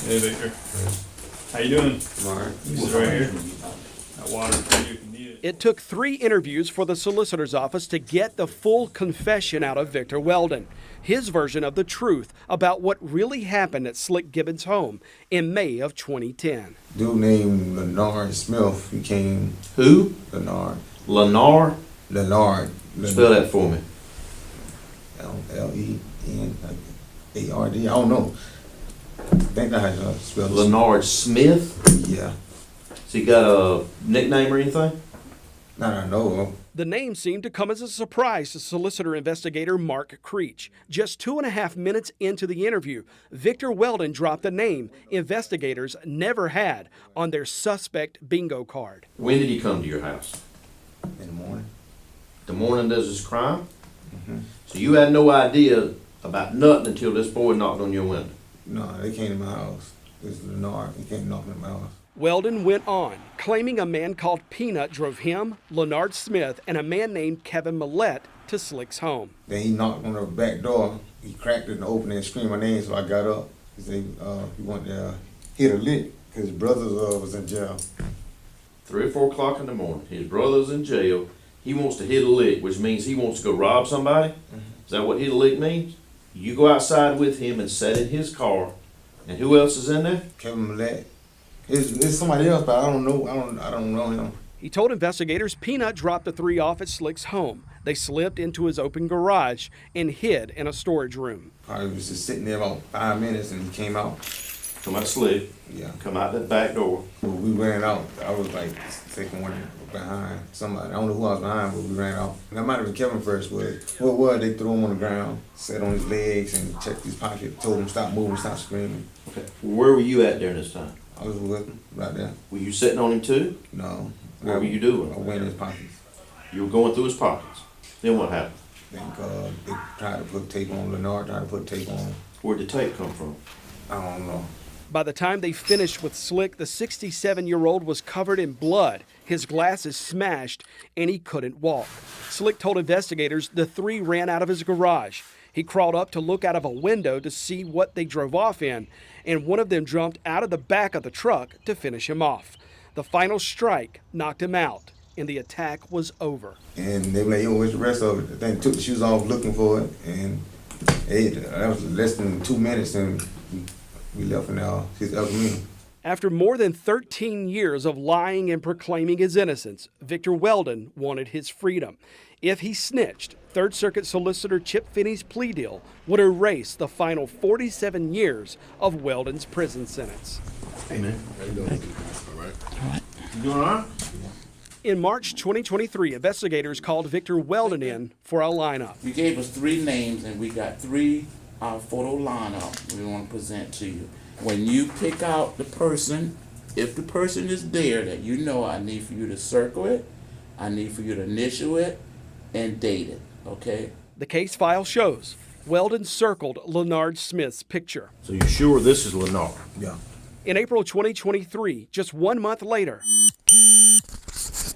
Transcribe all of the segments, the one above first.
Hey, Victor. How you doing? All right. You sit right here. Got water for you if you need it. It took 3 interviews for the solicitor's office to get the full confession out of Victor Weldon. His version of the truth about what really happened at Slick Gibbons' home in May of 2010. Dude named Leonard Smith. He came. Who? Leonard. Leonard? Leonard. Spell that for me. Lenard. I don't know. I think that's how you spell it. Leonard Smith? Yeah. Has he got a nickname or anything? Not I know of. The name seemed to come as a surprise to solicitor investigator Mark Creech. Just 2.5 minutes into the interview, Victor Weldon dropped a name investigators never had on their suspect bingo card. When did he come to your house? In the morning. The morning does his crime? Mm-hmm. So you had no idea about nothing until this boy knocked on your window? No, they came to my house. It was Leonard. He came knocking at my house. Weldon went on, claiming a man called Peanut drove him, Leonard Smith, and a man named Kevin Millette to Slick's home. Then he knocked on the back door. He cracked it and opened it and screamed my name, so I got up. He said he wanted to hit a lick because his brother was in jail. 3 or 4 o'clock in the morning. His brother's in jail. He wants to hit a lick, which means he wants to go rob somebody. Is that what hit a lick means? You go outside with him and sit in his car. And who else is in there? Kevin Millette. It's somebody else, but I don't know. I don't know him. He told investigators Peanut dropped the 3 off at Slick's home. They slipped into his open garage and hid in a storage room. Probably was just sitting there about 5 minutes and he came out. Come out Slick. Yeah. Come out that back door. When we ran out, I was like the second one behind somebody. I don't know who I was behind, but we ran out. That might have been Kevin first, but what was they threw him on the ground, sat on his legs and checked his pocket, told him stop moving, stop screaming. Okay. Where were you at during this time? I was with him right there. Were you sitting on him too? No. What were you doing? I went in his pockets. You were going through his pockets. Then what happened? I think they tried to put tape on Leonard, tried to put tape on him. Where'd the tape come from? I don't know. By the time they finished with Slick, the 67-year-old was covered in blood, his glasses smashed, and he couldn't walk. Slick told investigators the 3 ran out of his garage. He crawled up to look out of a window to see what they drove off in, and one of them jumped out of the back of the truck to finish him off. The final strike knocked him out, and the attack was over. And they were like, yo, where's the rest of it? I think took the shoes off looking for it, and that was less than 2 minutes, and we left in his other room. After more than 13 years of lying and proclaiming his innocence, Victor Weldon wanted his freedom. If he snitched, Third Circuit Solicitor Chip Finney's plea deal would erase the final 47 years of Weldon's prison sentence. Hey, man. How you doing? All right. You doing all right? In March 2023, investigators called Victor Weldon in for a lineup. You gave us 3 names and we got 3 photo lineup we want to present to you. When you pick out the person, if the person is there that you know, I need for you to circle it, I need for you to initial it, and date it, okay? The case file shows Weldon circled Leonard Smith's picture. So you're sure this is Leonard? Yeah. In April 2023, just 1 month later, Is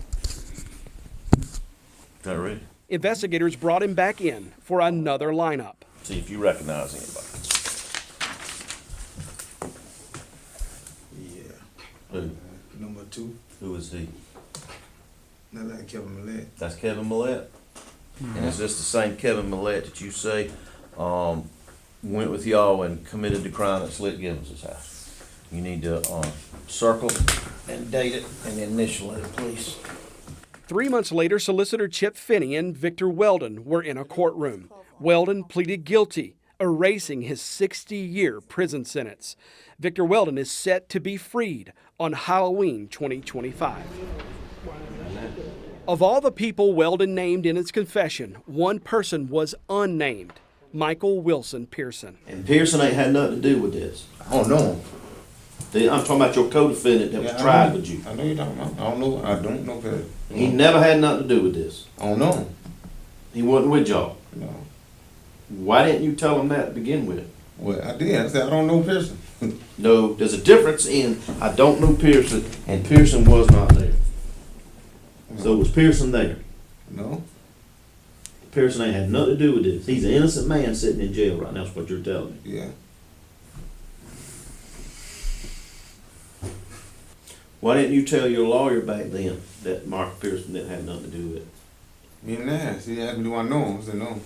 that right? investigators brought him back in for another lineup. See if you recognize anybody. Yeah. Who? Number 2. Who is he? Not like Kevin Millette. That's Kevin Millette? And is this the same Kevin Millette that you say went with y'all and committed the crime at Slick Gibbons' house? You need to circle and date it and initial it, please. 3 months later, Solicitor Chip Finney and Victor Weldon were in a courtroom. Weldon pleaded guilty, erasing his 60-year prison sentence. Victor Weldon is set to be freed on Halloween 2025. Of all the people Weldon named in his confession, one person was unnamed, Michael Wilson Pearson. And Pearson ain't had nothing to do with this. I don't know him. I'm talking about your co-defendant that was tried with you. I know you're talking about. I don't know Pearson. He never had nothing to do with this. I don't know him. He wasn't with y'all. No. Why didn't you tell him that to begin with? Well, I did. I said I don't know Pearson. No, there's a difference in I don't know Pearson and Pearson was not there. So was Pearson there? No. Pearson ain't had nothing to do with this. He's an innocent man sitting in jail right now, is what you're telling me. Yeah. Why didn't you tell your lawyer back then that Michael Pearson didn't have nothing to do with it? He didn't ask. He asked me, do I know him? I said, no.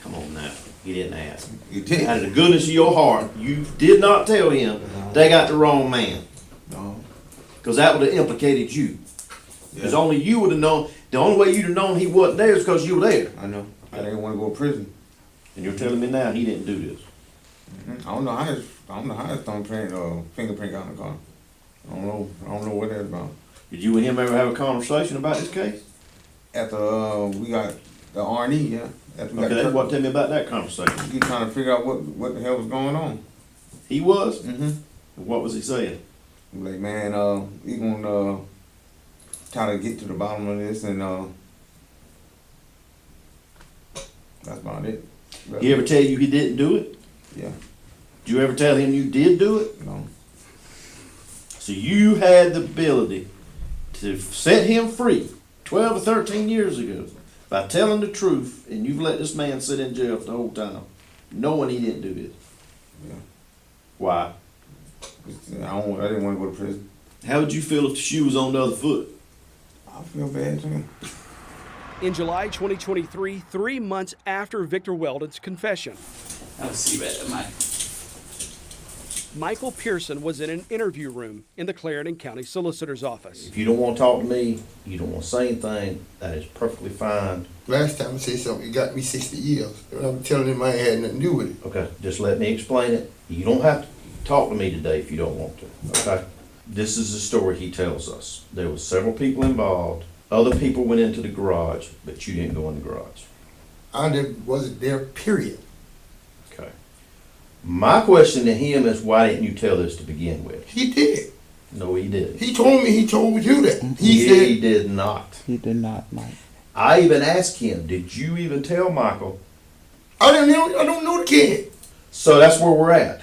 Come on now, he didn't ask. He did. Out of the goodness of your heart, you did not tell him they got the wrong man. No. Because that would have implicated you. Because only you would have known, the only way you'd have known he wasn't there is because you were there. I know. I didn't want to go to prison. And you're telling me now he didn't do this. I don't know how his thumbprint, fingerprint got in the car. I don't know what that's about. Did you and him ever have a conversation about this case? After we got the R&E, yeah. After we got Okay, the what tell me about that conversation? he trying to figure out what the hell was going on. He was? Mm-hmm. What was he saying? Like, man, we gonna try to get to the bottom of this, and that's about it. He ever tell you he didn't do it? Yeah. Did you ever tell him you did do it? No. So you had the ability to set him free 12 or 13 years ago by telling the truth, and you've let this man sit in jail for the whole time, knowing he didn't do this. Yeah. Why? I didn't want to go to prison. How would you feel if the shoe was on the other foot? I feel bad too. In July 2023, 3 months after Victor Weldon's confession, I'll see you at Mike. Michael Pearson was in an interview room in the Clarendon County Solicitor's Office. If you don't want to talk to me, you don't want to say anything, that is perfectly fine. Last time I said something, it got me 60 years. And I'm telling him I ain't had nothing to do with it. Okay, just let me explain it. You don't have to talk to me today if you don't want to, okay? This is the story he tells us. There was several people involved. Other people went into the garage, but you didn't go in the garage. Wasn't there, period. Okay. My question to him is, why didn't you tell this to begin with? He did. No, he didn't. He told you that. He said, did not. He did not, Mike. I even asked him, did you even tell Michael? I don't know the kid. So that's where we're at.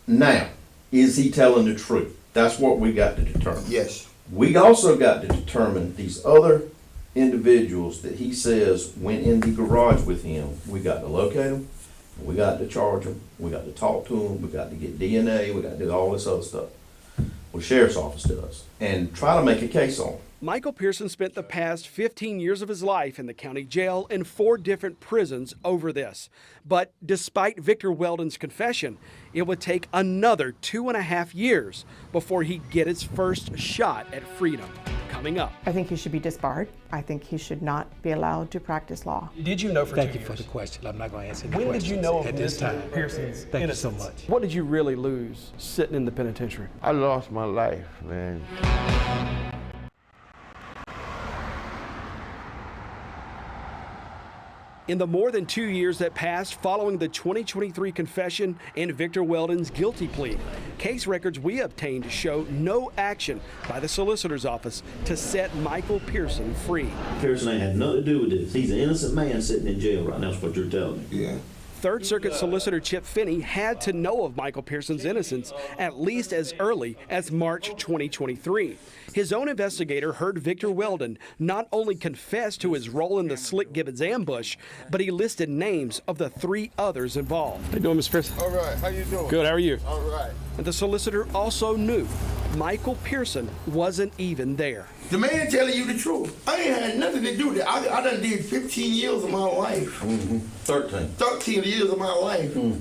Now, is he telling the truth? That's what we got to determine. Yes. We also got to determine these other individuals that he says went in the garage with him. We got to locate them. We got to charge them. We got to talk to them. We got to get DNA. We got to do all this other stuff. Well, the sheriff's office does. And try to make a case on them. Michael Pearson spent the past 15 years of his life in the county jail and 4 different prisons over this. But despite Victor Weldon's confession, it would take another 2.5 years before he'd get his first shot at freedom. Coming up. I think he should be disbarred. I think he should not be allowed to practice law. Did you know for Thank 2 you years? for the question. I'm not going to answer any When questions did you know at of this time. Pearson's Thank you so innocence? much. What did you really lose sitting in the penitentiary? I lost my life, man. In the more than 2 years that passed following the 2023 confession and Victor Weldon's guilty plea, case records we obtained show no action by the solicitor's office to set Michael Pearson free. Pearson ain't had nothing to do with this. He's an innocent man sitting in jail right now, is what you're telling me. Yeah. Third Circuit Solicitor Chip Finney had to know of Michael Pearson's innocence at least as early as March 2023. His own investigator heard Victor Weldon not only confess to his role in the Slick Gibbons ambush, but he listed names of the 3 others involved. How you doing, Mr. Pearson? All right, how you doing? Good, how are you? All right. And the solicitor also knew Michael Pearson wasn't even there. The man telling you the truth. I ain't had nothing to do with it. I done did 15 years of my life. 13 years of my life. And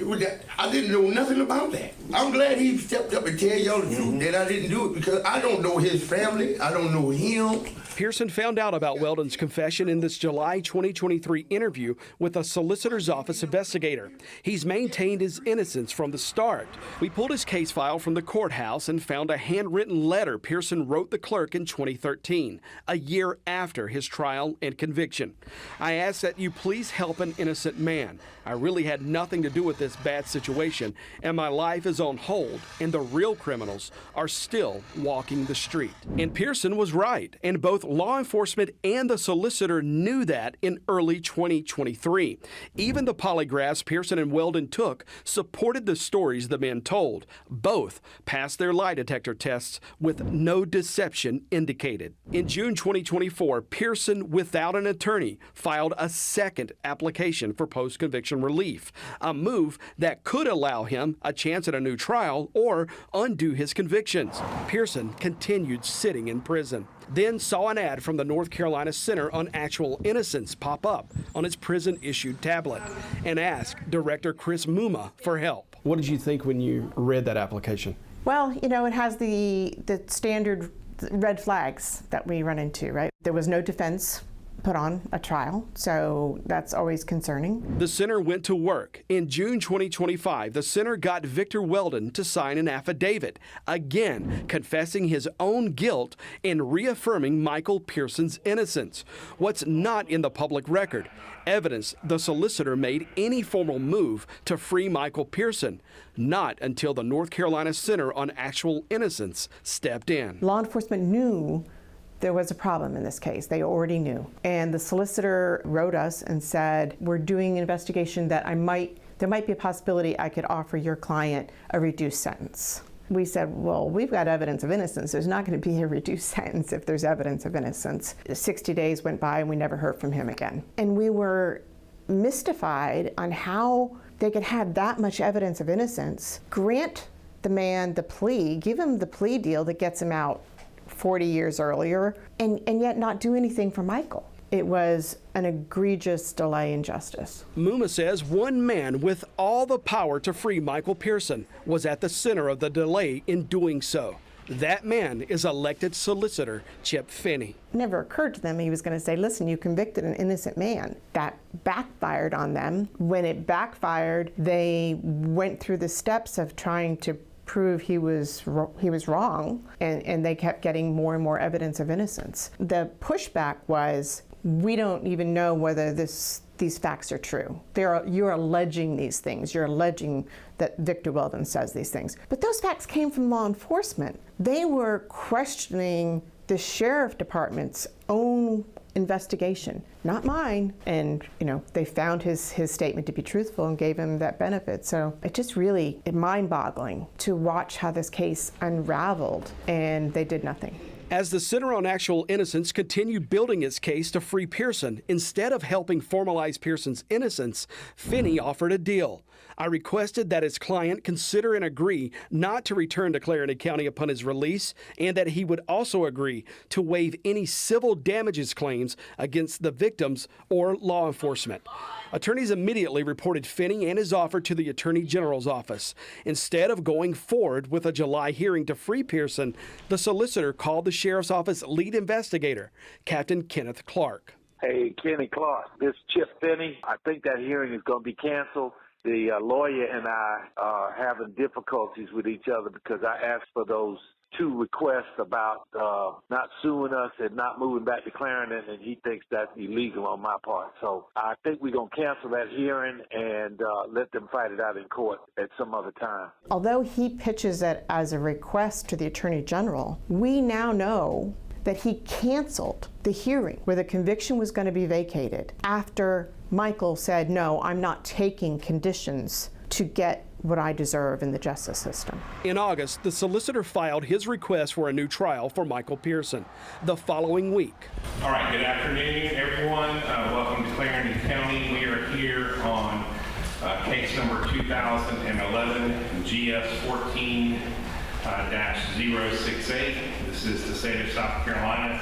with that, I didn't know nothing about that. I'm glad he stepped up and tell y'all the truth that I didn't do it, because I don't know his family. I don't know him. Pearson found out about Weldon's confession in this July 2023 interview with a solicitor's office investigator. He's maintained his innocence from the start. We pulled his case file from the courthouse and found a handwritten letter Pearson wrote the clerk in 2013, a year after his trial and conviction. I ask that you please help an innocent man. I really had nothing to do with this bad situation, and my life is on hold, and the real criminals are still walking the street. And Pearson was right, and both law enforcement and the solicitor knew that in early 2023. Even the polygraphs Pearson and Weldon took supported the stories the men told. Both passed their lie detector tests with no deception indicated. In June 2024, Pearson, without an attorney, filed a second application for post-conviction relief, a move that could allow him a chance at a new trial or undo his convictions. Pearson continued sitting in prison, then saw an ad from the North Carolina Center on Actual Innocence pop up on his prison-issued tablet and asked Director Chris Muma for help. What did you think when you read that application? Well, you know, it has the standard red flags that we run into, right? There was no defense put on a trial, so that's always concerning. The center went to work. In June 2025, the center got Victor Weldon to sign an affidavit, again confessing his own guilt and reaffirming Michael Pearson's innocence. What's not in the public record? Evidence the solicitor made any formal move to free Michael Pearson, not until the North Carolina Center on Actual Innocence stepped in. Law enforcement knew there was a problem in this case. They already knew. And the solicitor wrote us and said, we're doing an investigation that there might be a possibility I could offer your client a reduced sentence. We said, well, we've got evidence of innocence. There's not going to be a reduced sentence if there's evidence of innocence. 60 days went by and we never heard from him again. And we were mystified on how they could have that much evidence of innocence, grant the man the plea, give him the plea deal that gets him out 40 years earlier, and yet not do anything for Michael. It was an egregious delay in justice. Muma says one man with all the power to free Michael Pearson was at the center of the delay in doing so. That man is elected solicitor Chip Finney. It never occurred to them he was going to say, listen, you convicted an innocent man. That backfired on them. When it backfired, they went through the steps of trying to prove he was wrong, and they kept getting more and more evidence of innocence. The pushback was, we don't even know whether these facts are true. You're alleging these things. You're alleging that Victor Weldon says these things. But those facts came from law enforcement. They were questioning the sheriff department's own investigation, not mine. And they found his statement to be truthful and gave him that benefit. So it just really mind-boggling to watch how this case unraveled, and they did nothing. As the Center on Actual Innocence continued building its case to free Pearson, instead of helping formalize Pearson's innocence, Finney offered a deal. I requested that his client consider and agree not to return to Clarendon County upon his release, and that he would also agree to waive any civil damages claims against the victims or law enforcement. Attorneys immediately reported Finney and his offer to the Attorney General's office. Instead of going forward with a July hearing to free Pearson, the solicitor called the sheriff's office lead investigator, Captain Kenneth Clark. Hey, Kenny Clark, this is Chip Finney. I think that hearing is going to be canceled. The lawyer and I are having difficulties with each other because I asked for those 2 requests about not suing us and not moving back to Clarendon, and he thinks that's illegal on my part. So I think we're going to cancel that hearing and let them fight it out in court at some other time. Although he pitches it as a request to the Attorney General, we now know that he canceled the hearing where the conviction was going to be vacated after Michael said, no, I'm not taking conditions to get what I deserve in the justice system. In August, the solicitor filed his request for a new trial for Michael Pearson. The following week. All right, good afternoon, everyone. Welcome to Clarendon County. We are here on case number 2011 GS 14-068. This is the state of South Carolina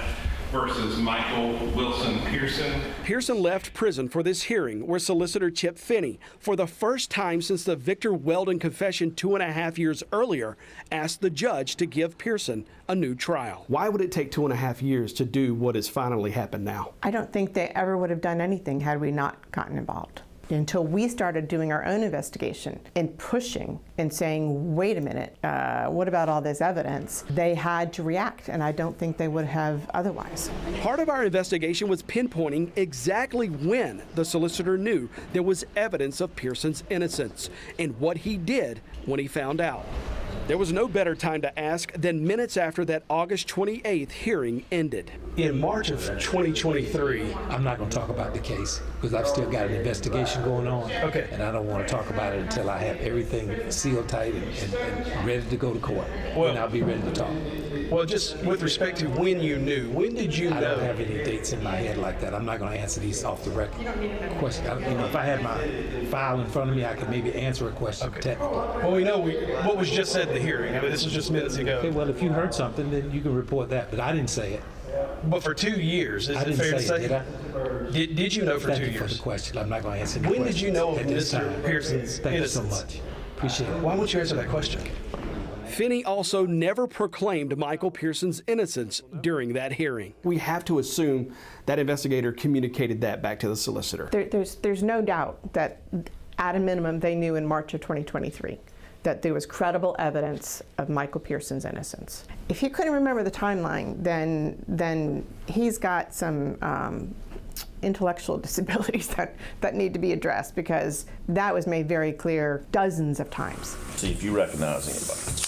versus Michael Wilson Pearson. Pearson left prison for this hearing where Solicitor Chip Finney, for the first time since the Victor Weldon confession 2.5 years earlier, asked the judge to give Pearson a new trial. Why would it take 2.5 years to do what has finally happened now? I don't think they ever would have done anything had we not gotten involved. Until we started doing our own investigation and pushing and saying, wait a minute, what about all this evidence? They had to react, and I don't think they would have otherwise. Part of our investigation was pinpointing exactly when the solicitor knew there was evidence of Pearson's innocence and what he did when he found out. There was no better time to ask than minutes after that August 28th hearing ended. In March of 2023, I'm not going to talk about the case because I've still got an investigation going on. Okay. And I don't want to talk about it until I have everything sealed tight and ready to go to court. Well, and I'll be ready to talk. Well, just with respect to when you knew, when did you know? I don't have any dates in my head like that. I'm not going to answer these off the record questions. If I had my file in front of me, I could maybe answer a question technically. Well, we know what was just said in the hearing. I mean, this was just minutes ago. Okay, well, if you heard something, then you can report that. But I didn't say it. But for 2 years, is I it didn't fair to say? Did I? Did you know for Thank 2 you years? for the question. I'm not going to answer any When questions did you know of at this Mr. time. Pearson's Thank innocence? you so much. Appreciate it. Why won't you answer that question? Finney also never proclaimed Michael Pearson's innocence during that hearing. We have to assume that investigator communicated that back to the solicitor. There's no doubt that at a minimum they knew in March of 2023 that there was credible evidence of Michael Pearson's innocence. If you couldn't remember the timeline, then he's got some intellectual disabilities that need to be addressed, because that was made very clear dozens of times. See if you recognize anybody.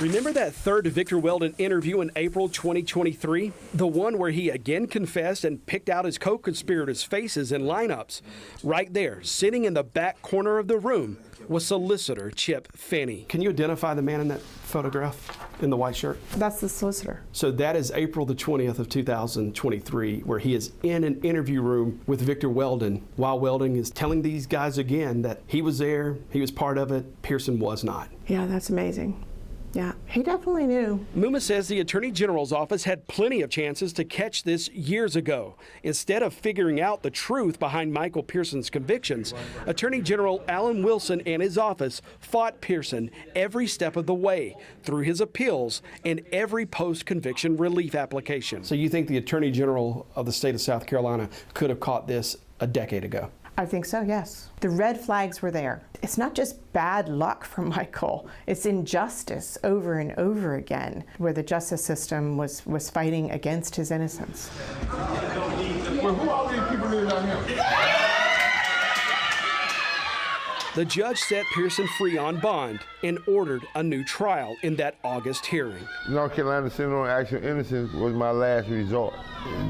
Remember that third Victor Weldon interview in April 2023? The one where he again confessed and picked out his co-conspirators' faces and lineups. Right there, sitting in the back corner of the room, was solicitor Chip Finney. Can you identify the man in that photograph in the white shirt? That's the solicitor. So that is April the 20th of 2023, where he is in an interview room with Victor Weldon, while Weldon is telling these guys again that he was there, he was part of it, Pearson was not. Yeah, that's amazing. Yeah, he definitely knew. Muma says the Attorney General's office had plenty of chances to catch this years ago. Instead of figuring out the truth behind Michael Pearson's convictions, Attorney General Alan Wilson and his office fought Pearson every step of the way through his appeals and every post-conviction relief application. So you think the Attorney General of the state of South Carolina could have caught this a decade ago? I think so, yes. The red flags were there. It's not just bad luck for Michael, it's injustice over and over again, where the justice system was fighting against his innocence. Well, who all these people live down here? The judge set Pearson free on bond and ordered a new trial in that August hearing. North Carolina Center on Actual Innocence was my last resort.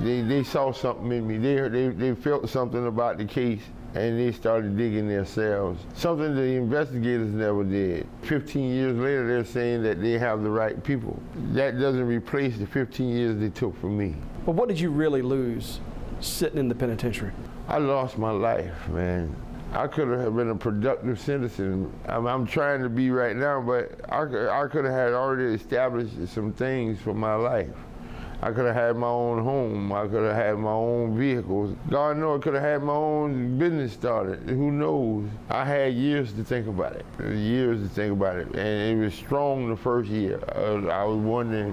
They saw something in me. They felt something about the case, and they started digging themselves. Something the investigators never did. 15 years later, they're saying that they have the right people. That doesn't replace the 15 years they took from me. But what did you really lose sitting in the penitentiary? I lost my life, man. I could have been a productive citizen. I'm trying to be right now, but I could have had already established some things for my life. I could have had my own home. I could have had my own vehicles. God knows I could have had my own business started. Who knows? I had years to think about it. Years to think about it. And it was strong the first year. I was wondering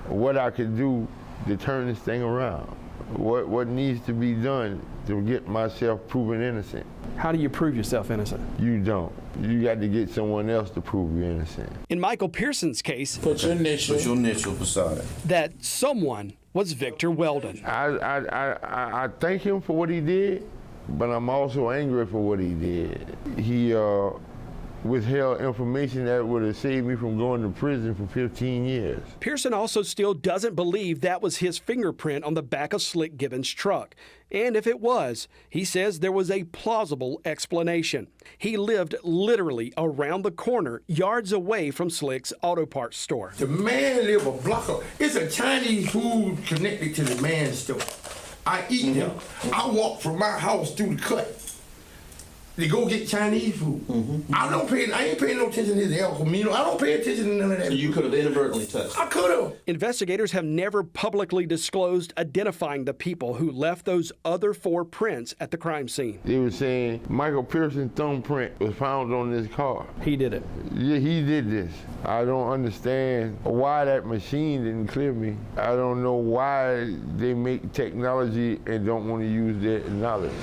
what I could do to turn this thing around. What needs to be done to get myself proven innocent. How do you prove yourself innocent? You don't. You got to get someone else to prove you're innocent. In Michael Pearson's case, Put your initial beside it. that someone was Victor Weldon. I thank him for what he did, but I'm also angry for what he did. He withheld information that would have saved me from going to prison for 15 years. Pearson also still doesn't believe that was his fingerprint on the back of Slick Gibbons' truck. And if it was, he says there was a plausible explanation. He lived literally around the corner, yards away from Slick's auto parts store. The man live a block of, it's a Chinese food connected to the man's store. I eat them. I walk from my house through the cut to go get Chinese food. I ain't paying no attention to his El Camino. I don't pay attention to none of that. So you could have inadvertently touched. I could have. Investigators have never publicly disclosed identifying the people who left those other 4 prints at the crime scene. They were saying Michael Pearson's thumbprint was found on this car. He did it. Yeah, he did this. I don't understand why that machine didn't clear me. I don't know why they make technology and don't want to use their knowledge.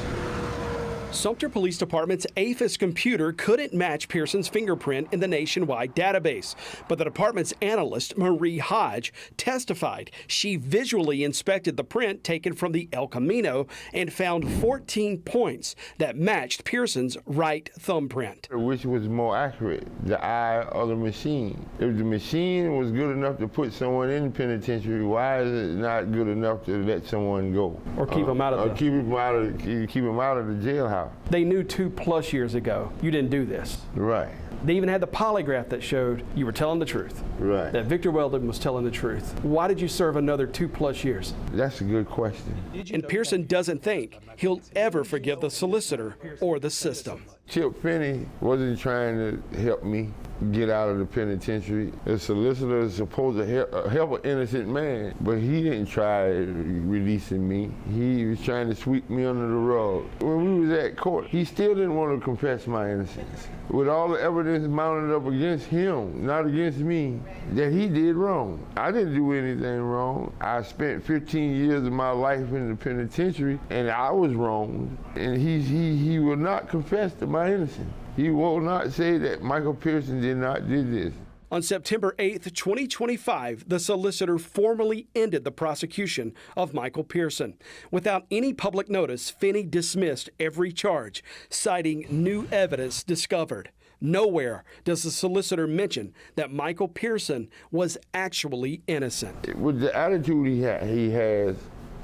Sumter Police Department's APHIS computer couldn't match Pearson's fingerprint in the nationwide database, but the department's analyst, Marie Hodge, testified she visually inspected the print taken from the El Camino and found 14 points that matched Pearson's right thumbprint. Which was more accurate, the eye or the machine? If the machine was good enough to put someone in the penitentiary, why is it not good enough to let someone go? Or keep them out of keep them out of the jailhouse. They knew 2+ years ago you didn't do this. Right. They even had the polygraph that showed you were telling the truth. Right. That Victor Weldon was telling the truth. Why did you serve another 2+ years? That's a good question. And Pearson doesn't think he'll ever forgive the solicitor or the system. Chip Finney wasn't trying to help me get out of the penitentiary. The solicitor is supposed to help an innocent man, but he didn't try releasing me. He was trying to sweep me under the rug. When we was at court, he still didn't want to confess my innocence. With all the evidence mounted up against him, not against me, that he did wrong. I didn't do anything wrong. I spent 15 years of my life in the penitentiary, and I was wrong. And he will not confess to my innocence. He will not say that Michael Pearson did not do this. On September 8th, 2025, the solicitor formally ended the prosecution of Michael Pearson. Without any public notice, Finney dismissed every charge, citing new evidence discovered. Nowhere does the solicitor mention that Michael Pearson was actually innocent. With the attitude he has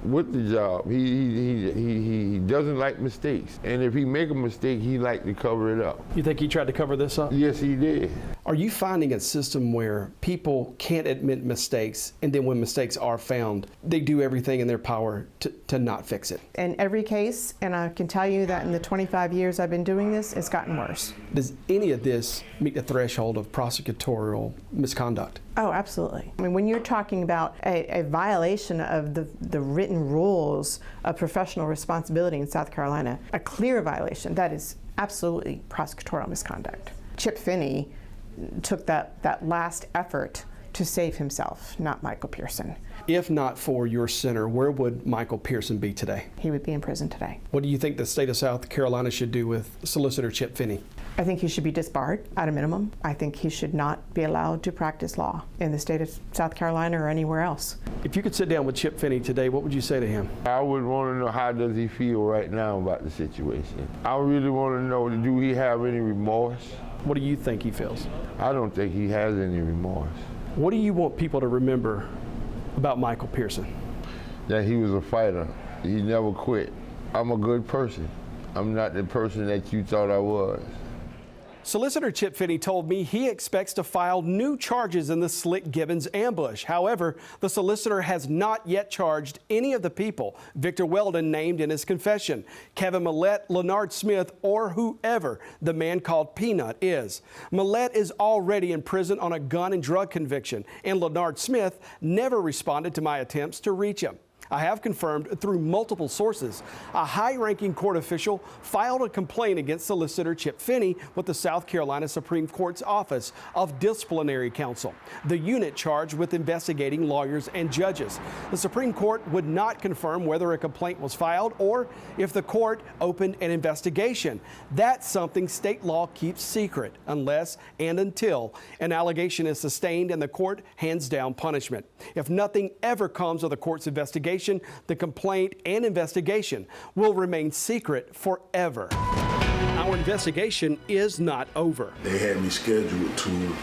with the job, he doesn't like mistakes. And if he make a mistake, he like to cover it up. You think he tried to cover this up? Yes, he did. Are you finding a system where people can't admit mistakes, and then when mistakes are found, they do everything in their power to not fix it? In every case, and I can tell you that in the 25 years I've been doing this, it's gotten worse. Does any of this meet the threshold of prosecutorial misconduct? Oh, absolutely. I mean, when you're talking about a violation of the written rules of professional responsibility in South Carolina, a clear violation, that is absolutely prosecutorial misconduct. Chip Finney took that last effort to save himself, not Michael Pearson. If not for your center, where would Michael Pearson be today? He would be in prison today. What do you think the state of South Carolina should do with Solicitor Chip Finney? I think he should be disbarred at a minimum. I think he should not be allowed to practice law in the state of South Carolina or anywhere else. If you could sit down with Chip Finney today, what would you say to him? I would want to know, how does he feel right now about the situation? I really want to know, do he have any remorse? What do you think he feels? I don't think he has any remorse. What do you want people to remember about Michael Pearson? That he was a fighter. He never quit. I'm a good person. I'm not the person that you thought I was. Solicitor Chip Finney told me he expects to file new charges in the Slick Gibbons ambush. However, the solicitor has not yet charged any of the people Victor Weldon named in his confession, Kevin Millett, Leonard Smith, or whoever the man called Peanut is. Millett is already in prison on a gun and drug conviction, and Leonard Smith never responded to my attempts to reach him. I have confirmed through multiple sources a high-ranking court official filed a complaint against Solicitor Chip Finney with the South Carolina Supreme Court's Office of Disciplinary Counsel, the unit charged with investigating lawyers and judges. The Supreme Court would not confirm whether a complaint was filed or if the court opened an investigation. That's something state law keeps secret unless and until an allegation is sustained and the court hands down punishment. If nothing ever comes of the court's investigation, the complaint and investigation will remain secret forever. Our investigation is not over. They had me scheduled to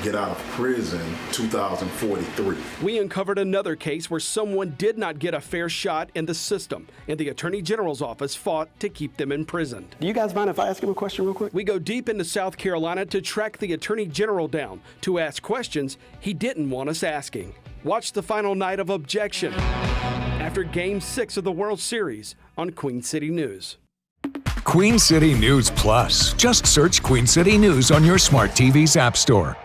get out of prison 2043. We uncovered another case where someone did not get a fair shot in the system, and the Attorney General's office fought to keep them imprisoned. Do you guys mind if I ask him a question real quick? We go deep into South Carolina to track the Attorney General down to ask questions he didn't want us asking. Watch the final night of Objection after Game 6 of the World Series on Queen City News. Queen City News Plus. Just search Queen City News on your smart TV's app store.